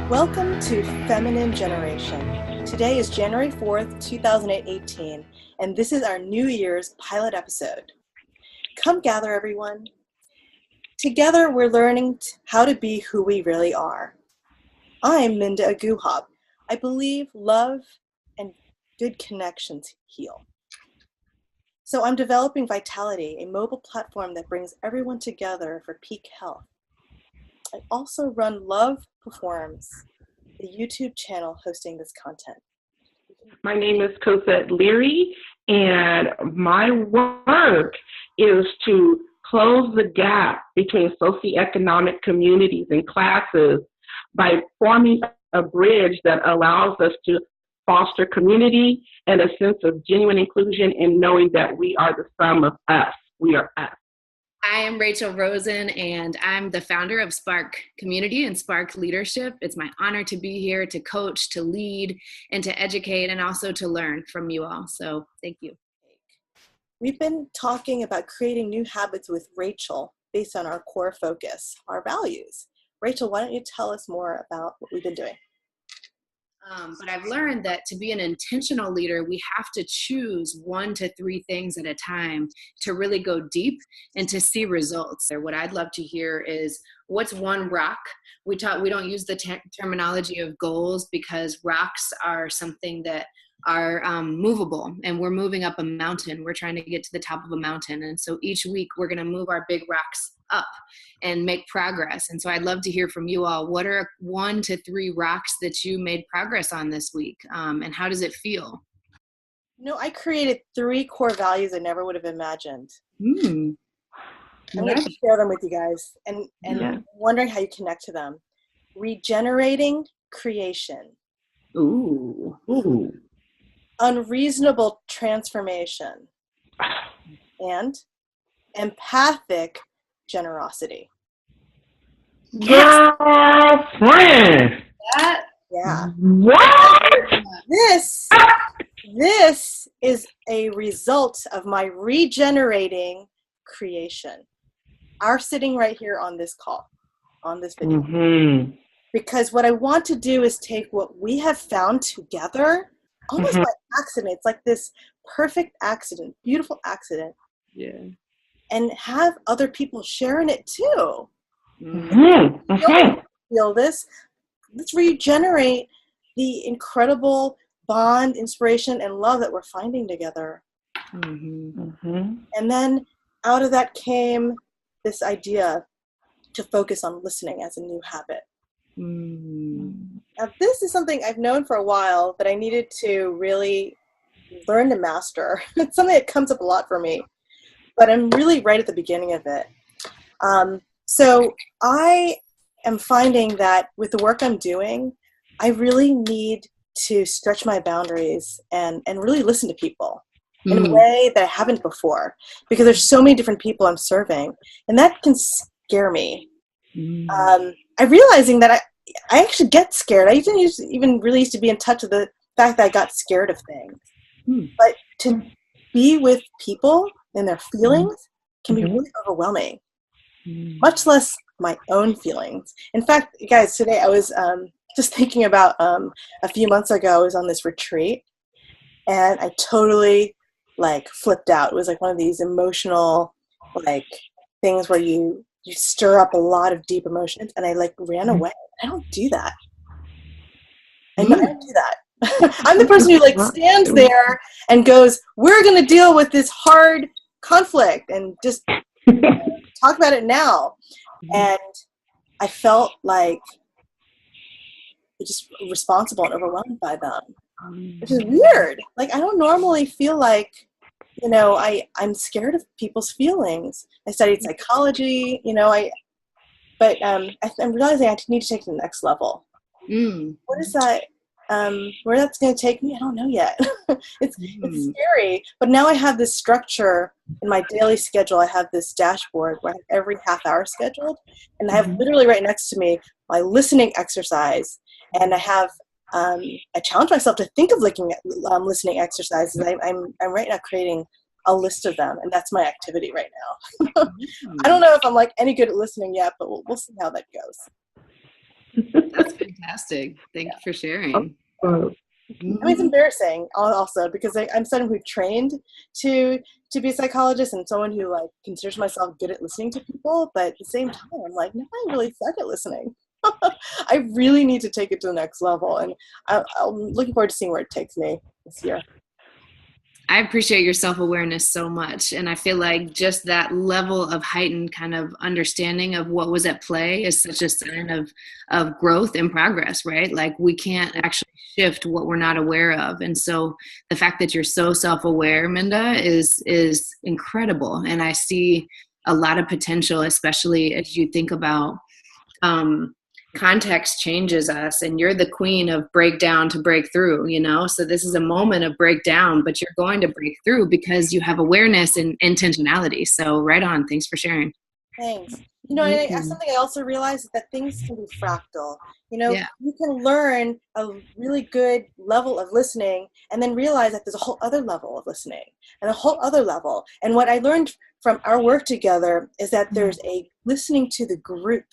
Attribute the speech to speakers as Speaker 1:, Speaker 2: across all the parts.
Speaker 1: Welcome to Feminine Generation. Today is January 4th, 2018, and this is our New Year's pilot episode. Come gather, everyone. Together, we're learning how to be who we really are. I'm Minda Aguhab. I believe love and good connections heal. So I'm developing Vitality, a mobile platform that brings everyone together for peak health. I also run Love Performs, the YouTube channel hosting this content.
Speaker 2: My name is Cosette Leary, and my work is to close the gap between socioeconomic communities and classes by forming a bridge that allows us to foster community and a sense of genuine inclusion and knowing that we are the sum of us. We are us.
Speaker 3: I am Rachel Rosen, and I'm the founder of Spark Community and Spark Leadership. It's my honor to be here to coach, to lead, and to educate, and also to learn from you all. So thank you.
Speaker 1: We've been talking about creating new habits with Rachel based on our core focus, our values. Rachel, why don't you tell us more about what we've been doing?
Speaker 3: But I've learned that to be an intentional leader, we have to choose 1 to 3 things at a time to really go deep and to see results. What I'd love to hear is, what's one rock? We don't use the terminology of goals because rocks are something that are movable, and we're moving up a mountain. We're trying to get to the top of a mountain. And so each week we're going to move our big rocks up and make progress. And so I'd love to hear from you all. What are 1 to 3 rocks that you made progress on this week? And how does it feel?
Speaker 1: I created 3 core values I never would have imagined. I'm going to share them with you guys and wondering how you connect to them. Regenerating creation.
Speaker 2: Ooh.
Speaker 1: Unreasonable transformation. And empathic generosity.
Speaker 2: Girlfriend.
Speaker 1: Yeah.
Speaker 2: What?
Speaker 1: This is a result of my regenerating creation. Our sitting right here on this call, on this video.
Speaker 2: Mm-hmm.
Speaker 1: Because what I want to do is take what we have found together, almost by accident. It's like this perfect accident, beautiful accident.
Speaker 2: Yeah.
Speaker 1: And have other people sharing it too. Feel this. Let's regenerate the incredible bond, inspiration, and love that we're finding together. And then out of that came this idea to focus on listening as a new habit. Now, this is something I've known for a while that I needed to really learn to master. It's something that comes up a lot for me, but I'm really right at the beginning of it. So I am finding that with the work I'm doing, I really need to stretch my boundaries and really listen to people in a way that I haven't before, because there's so many different people I'm serving, and that can scare me. I'm realizing that I actually get scared. I even really used to be in touch with the fact that I got scared of things. But to be with people and their feelings can be really overwhelming, much less my own feelings. In fact, guys, today I was just thinking about a few months ago, I was on this retreat, and I totally flipped out. It was like one of these emotional things where you stir up a lot of deep emotions, and I ran away. I don't do that. I don't do that. I'm the person who stands there and goes, we're going to deal with this hard conflict and just talk about it now. And I felt just responsible and overwhelmed by them, which is weird. I don't normally feel I'm scared of people's feelings. I studied psychology, but I'm realizing I need to take it to the next level. What is that? Where that's going to take me, I don't know yet. It's scary, but now I have this structure in my daily schedule. I have this dashboard where I have every half hour scheduled, and I have literally right next to me my listening exercise, and I have I challenge myself to think of listening exercises. I'm right now creating a list of them, and that's my activity right now. I don't know if I'm any good at listening yet, but we'll see how that goes.
Speaker 3: That's fantastic. Thank you for sharing.
Speaker 1: I mean, it's embarrassing also because I'm someone who trained to be a psychologist and someone who like considers myself good at listening to people, but at the same time, I'm like, no, I really suck at listening. I really need to take it to the next level, and I'm looking forward to seeing where it takes me this year.
Speaker 3: I appreciate your self-awareness so much. And I feel like just that level of heightened kind of understanding of what was at play is such a sign of growth and progress, right? Like we can't actually shift what we're not aware of. And so the fact that you're so self-aware, Minda, is incredible. And I see a lot of potential, especially as you think about context changes us, and you're the queen of breakdown to breakthrough, so this is a moment of breakdown, but you're going to break through because you have awareness and intentionality. So right on. Thanks for sharing.
Speaker 1: Thanks. Something I also realized is that things can be fractal.
Speaker 3: Yeah.
Speaker 1: You can learn a really good level of listening and then realize that there's a whole other level of listening and a whole other level. And what I learned from our work together is that there's a listening to the group,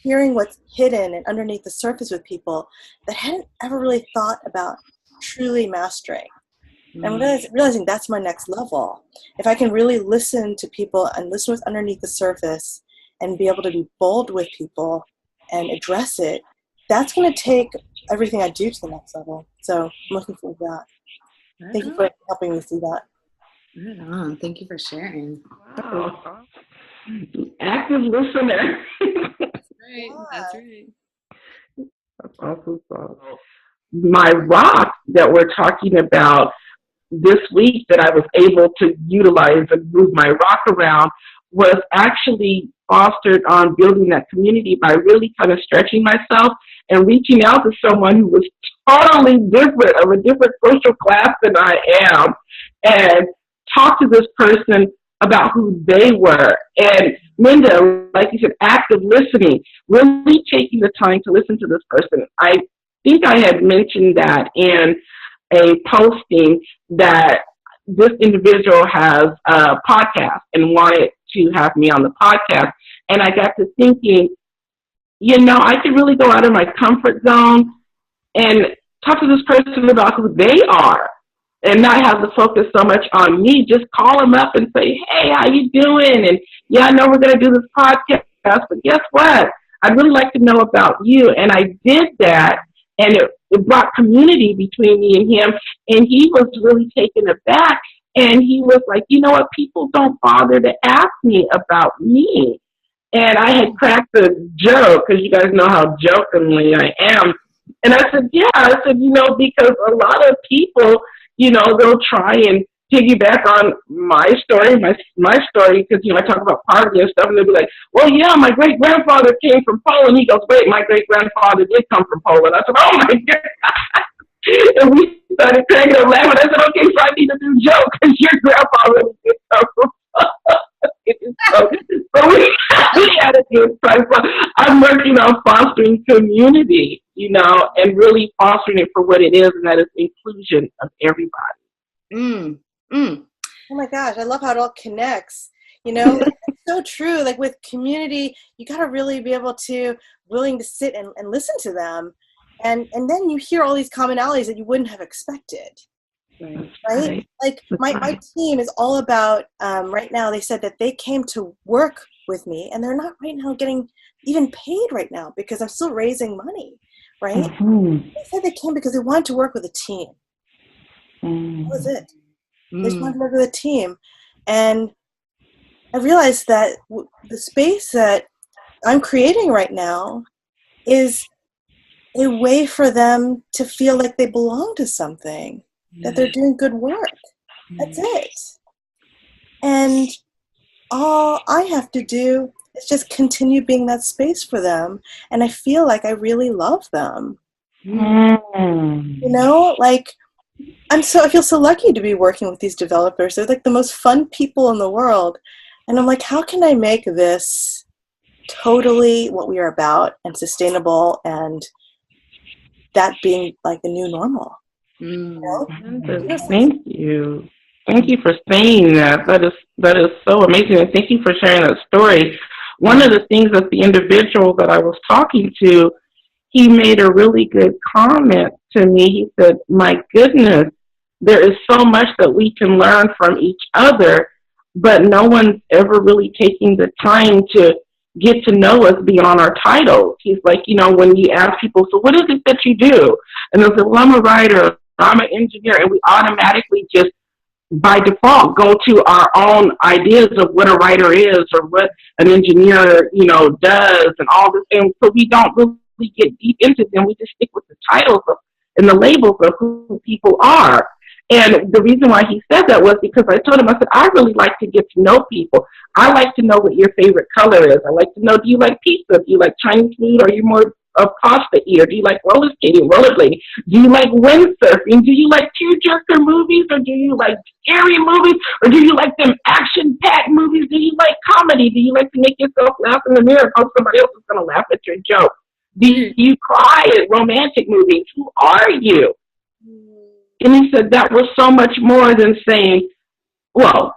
Speaker 1: hearing what's hidden and underneath the surface with people that hadn't ever really thought about truly mastering. And realizing that's my next level. If I can really listen to people and listen what's underneath the surface and be able to be bold with people and address it, that's going to take everything I do to the next level. So I'm looking forward to that. Thank you for helping me see that.
Speaker 3: Right on. Thank you for sharing.
Speaker 2: Wow. Active listener.
Speaker 3: Right. That's right.
Speaker 2: That's awesome. My rock that we're talking about this week that I was able to utilize and move my rock around was actually fostered on building that community by really kind of stretching myself and reaching out to someone who was totally different, of a different social class than I am, and talk to this person about who they were. And Minda, like you said, active listening, really taking the time to listen to this person. I think I had mentioned that in a posting that this individual has a podcast and wanted to have me on the podcast. And I got to thinking, I could really go out of my comfort zone and talk to this person about who they are and not have the focus so much on me. Just call them up and say, hey, how you doing? And yeah, I know we're going to do this podcast, but guess what? I'd really like to know about you. And I did that, and it brought community between me and him. And he was really taken aback. And he was like, you know what? People don't bother to ask me about me. And I had cracked a joke, because you guys know how jokingly I am. And I said, because a lot of people, they'll try and piggyback on my story, my story, because, I talk about poverty and stuff, and they'll be like, well, yeah, my great-grandfather came from Poland. He goes, wait, my great-grandfather did come from Poland. I said, oh, my God. And we started cracking up laughing. I said, okay, so I need a new joke, because your grandfather did come from Poland. So we had a good time. I'm working on fostering community, and really fostering it for what it is, and that is inclusion of everybody.
Speaker 1: Oh my gosh, I love how it all connects. It's so true. Like with community, you got to really be willing to sit and listen to them. And then you hear all these commonalities that you wouldn't have expected. Right? Like my team is all about, right now, they said that they came to work with me, and they're not right now getting even paid right now because I'm still raising money, right? Mm-hmm. They said they came because they wanted to work with a team. That was it. They just wanted to work with a team. And I realized that the space that I'm creating right now is a way for them to feel like they belong to something, that they're doing good work. That's it. And all I have to do is just continue being that space for them. And I feel like I really love them. Like I feel so lucky to be working with these developers. They're like the most fun people in the world. And I'm like, how can I make this totally what we are about and sustainable, and that being like the new normal?
Speaker 2: Thank you. Thank you for saying that. That is so amazing. And thank you for sharing that story. one of the things that the individual that I was talking to, he made a really good comment to me. He said, my goodness, there is so much that we can learn from each other, but no one's ever really taking the time to get to know us beyond our titles. He's like, when you ask people, so what is it that you do? And they'll say, well, I'm a writer, I'm an engineer, and we automatically just by default go to our own ideas of what a writer is or what an engineer, does and all this. And so we don't really get deep into them. We just stick with the titles and the labels of who people are. And the reason why he said that was because I told him, I said, I really like to get to know people. I like to know what your favorite color is. I like to know, do you like pizza? Do you like Chinese food? Are you more of pasta eater? Do you like roller skating, rollerblading? Do you like windsurfing? Do you like tearjerker movies? Or do you like scary movies? Or do you like them action-packed movies? Do you like comedy? Do you like to make yourself laugh in the mirror and hope somebody else is going to laugh at your joke? Do you cry at romantic movies? Who are you? And he said that was so much more than saying, well,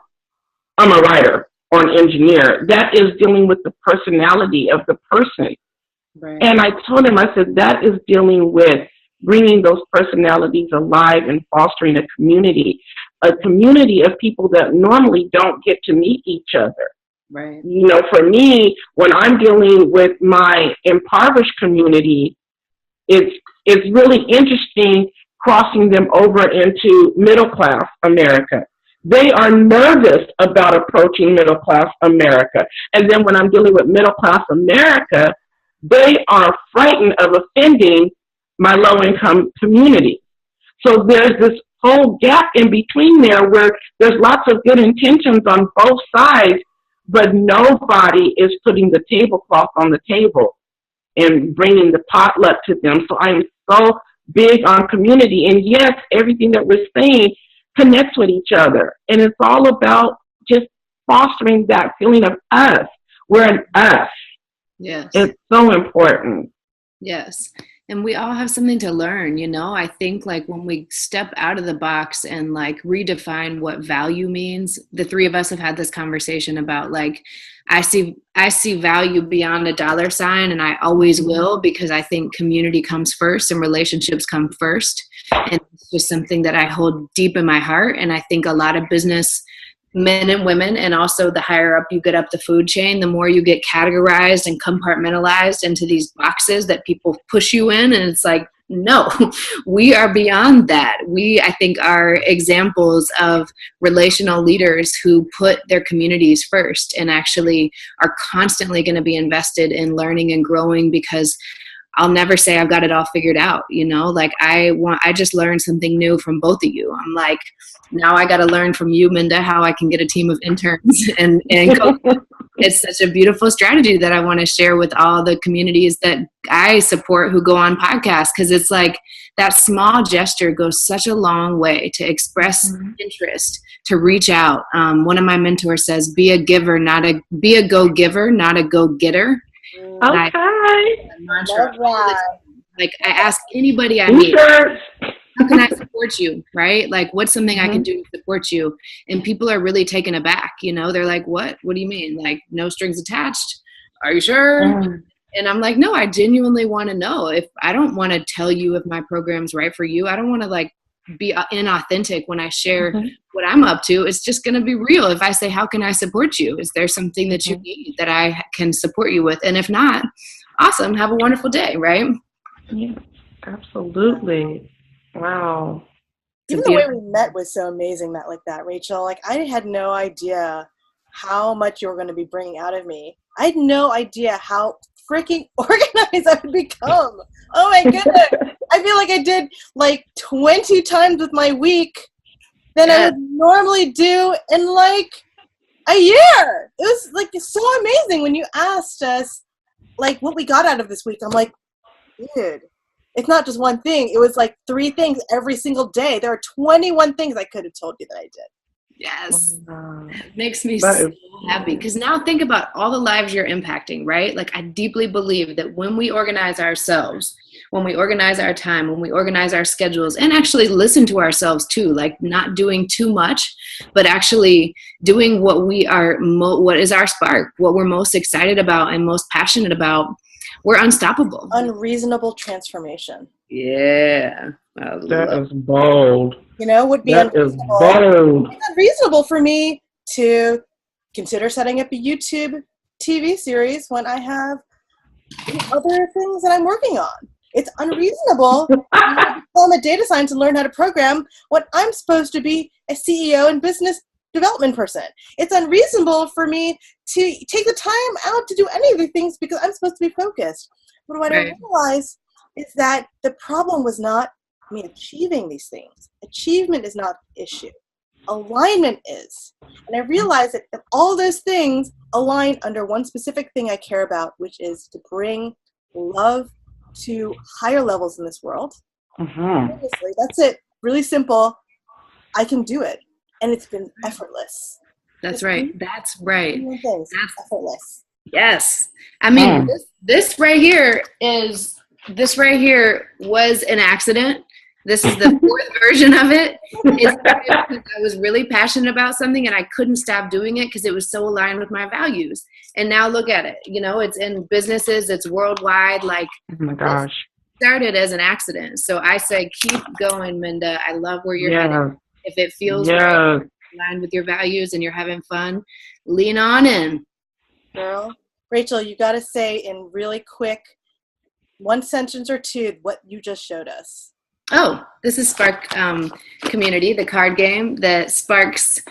Speaker 2: I'm a writer or an engineer. That is dealing with the personality of the person. Right. And I told him, I said, that is dealing with bringing those personalities alive and fostering a community of people that normally don't get to meet each other.
Speaker 3: Right.
Speaker 2: For me, when I'm dealing with my impoverished community, it's really interesting crossing them over into middle-class America. They are nervous about approaching middle-class America. And then when I'm dealing with middle-class America, they are frightened of offending my low-income community. So there's this whole gap in between there where there's lots of good intentions on both sides, but nobody is putting the tablecloth on the table and bringing the potluck to them. So I'm so big on community. And yes, everything that we're saying connects with each other. And it's all about just fostering that feeling of us. We're an us.
Speaker 3: Yes.
Speaker 2: It's so important.
Speaker 3: Yes. And we all have something to learn, I think when we step out of the box and redefine what value means, the three of us have had this conversation about I see value beyond a dollar sign, and I always will, because I think community comes first and relationships come first. And it's just something that I hold deep in my heart. And I think a lot of business men and women, and also the higher up you get up the food chain, the more you get categorized and compartmentalized into these boxes that people push you in. And it's like, no, we are beyond that. We, I think, are examples of relational leaders who put their communities first and actually are constantly going to be invested in learning and growing, because I'll never say I've got it all figured out. I just learned something new from both of you. I'm like, now I got to learn from you, Minda, how I can get a team of interns and it's such a beautiful strategy that I want to share with all the communities that I support who go on podcasts. Cause it's like that small gesture goes such a long way to express interest, to reach out. One of my mentors says, be a giver, be a go-giver, not a go-getter.
Speaker 2: Okay.
Speaker 3: Mantra, I ask anybody I meet, how can I support you? Right? What's something I can do to support you? And people are really taken aback. They're like, what do you mean? No strings attached. Are you sure? And I'm like, no, I genuinely want to know. If I don't want to tell you if my program's right for you, I don't want to be inauthentic when I share what I'm up to. It's just going to be real. If I say, how can I support you? Is there something that you need that I can support you with? And if not, awesome. Have a wonderful day. Right?
Speaker 2: Yeah, absolutely. Wow.
Speaker 1: Even the way we met was so amazing, like that, Rachel. I had no idea how much you were going to be bringing out of me. I had no idea how freaking organized I would become. Oh my goodness. I feel like I did 20 times with my week than I would normally do in a year. It was so amazing when you asked us what we got out of this week. I'm like, dude, it's not just one thing. It was 3 things every single day. There are 21 things I could have told you that I did.
Speaker 3: Yes.
Speaker 2: Wow.
Speaker 3: It makes me
Speaker 2: That
Speaker 3: so
Speaker 2: is
Speaker 3: happy because now think about all the lives you're impacting, right? Like I deeply believe that when we organize ourselves, when we organize our time, when we organize our schedules and actually listen to ourselves too, like not doing too much, but actually doing what we are, what is our spark, what we're most excited about and most passionate about, we're unstoppable.
Speaker 1: Unreasonable transformation.
Speaker 3: Yeah.
Speaker 2: that is bold.
Speaker 1: You know, would be
Speaker 2: That is
Speaker 1: unreasonable.
Speaker 2: bold.
Speaker 1: It's unreasonable for me to consider setting up a YouTube TV series when I have other things that I'm working on. It's unreasonable to become a data scientist and learn how to program when I'm supposed to be a CEO and business development person. It's unreasonable for me to take the time out to do any of the things because I'm supposed to be focused. But what I realize is that the problem was not me achieving these things. Achievement is not the issue. Alignment is. And I realized that if all those things align under one specific thing I care about, which is to bring love to higher levels in this world. Honestly, that's it. Really simple. I can do it. And it's been effortless.
Speaker 3: That's right. That's right.
Speaker 1: Things. That's effortless.
Speaker 3: Yes. I mean, this right here was an accident. This is the fourth version of it. It's because I was really passionate about something and I couldn't stop doing it because it was so aligned with my values. And now look at it. You know, it's in businesses, it's worldwide. Like,
Speaker 2: oh my gosh.
Speaker 3: It started as an accident. So I say, keep going, Minda. I love where you're headed. If it feels right, aligned with your values and you're having fun, lean on in.
Speaker 1: Girl. Rachel, you got to say in really quick, one sentence or two, what you just showed us.
Speaker 3: Oh, this is Spark Community, the card game that sparks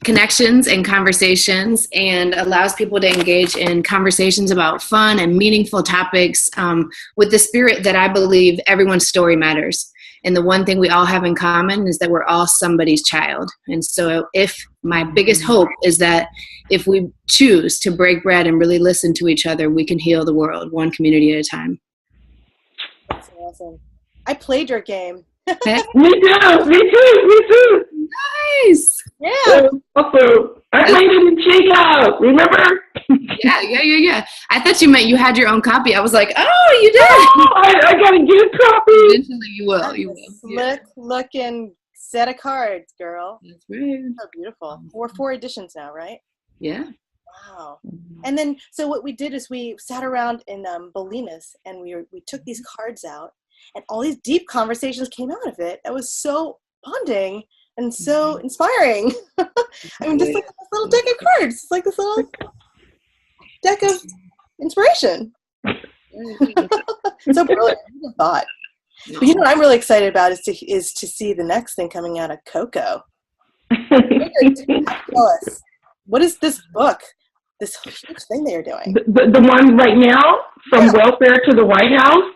Speaker 3: connections and conversations and allows people to engage in conversations about fun and meaningful topics with the spirit that I believe everyone's story matters. And the one thing we all have in common is that we're all somebody's child. And so if my biggest hope is that if we choose to break bread and really listen to each other, we can heal the world one community at a time.
Speaker 1: That's awesome. I played your game.
Speaker 2: Me too.
Speaker 3: Nice.
Speaker 1: Yeah.
Speaker 2: Also, I played it in Checkout. Remember?
Speaker 3: Yeah. I thought you meant you had your own copy. I was like, oh, you did.
Speaker 2: Oh, I got a good copy.
Speaker 3: Eventually you will. You will.
Speaker 1: Slick looking set of cards, girl.
Speaker 3: That's right.
Speaker 1: So beautiful. We're 4 editions now, right?
Speaker 3: Yeah.
Speaker 1: Wow. And then, so what we did is we sat around in Bolinas and we took these cards out and all these deep conversations came out of it. It was so bonding and so inspiring. I mean, just like this little deck of cards. It's like this little deck of inspiration. So brilliant. I thought. But you know what I'm really excited about is to see the next thing coming out of Coco. Tell us, what is this book? This huge thing they are doing.
Speaker 2: The one right now, From Welfare to the White House.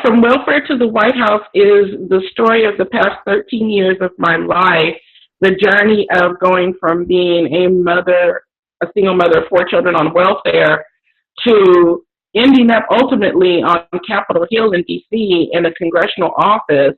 Speaker 2: From Welfare to the White House is the story of the past 13 years of my life, the journey of going from being a single mother of 4 children on welfare to ending up ultimately on Capitol Hill in D.C. in a congressional office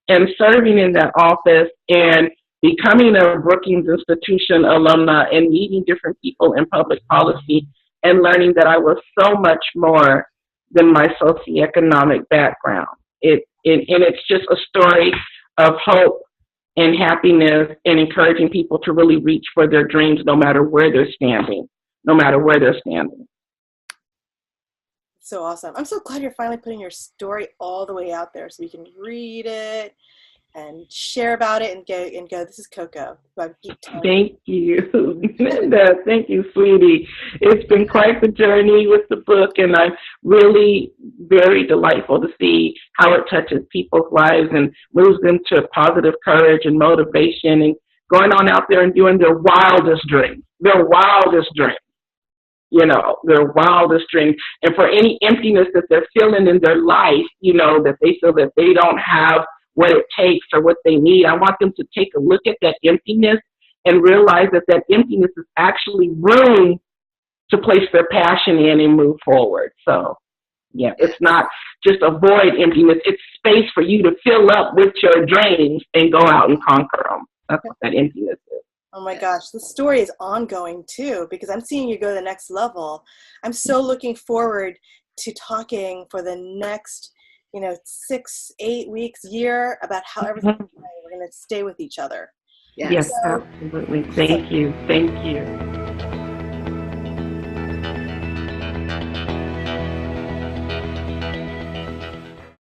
Speaker 2: and serving in that office and becoming a Brookings Institution alumna and meeting different people in public policy and learning that I was so much more than my socioeconomic background. And it's just a story of hope and happiness and encouraging people to really reach for their dreams no matter where they're standing.
Speaker 1: So awesome. I'm so glad you're finally putting your story all the way out there so we can read it and share about it and go, this is Coco.
Speaker 2: Thank you, Linda. Thank you, sweetie. It's been quite the journey with the book, and I'm really very delightful to see how it touches people's lives and moves them to positive courage and motivation and going on out there and doing their wildest dreams. Their wildest dreams. And for any emptiness that they're feeling in their life, that they feel that they don't have what it takes or what they need, I want them to take a look at that emptiness and realize that emptiness is actually room to place their passion in and move forward. So, it's not just avoid emptiness. It's space for you to fill up with your dreams and go out and conquer them. That's what that emptiness is.
Speaker 1: Oh my gosh, the story is ongoing too, because I'm seeing you go to the next level. I'm so looking forward to talking for the next, 6, 8 weeks, year about how everything's going. We're going to stay with each other.
Speaker 2: Yes,
Speaker 1: So,
Speaker 2: absolutely. Thank you. Thank you.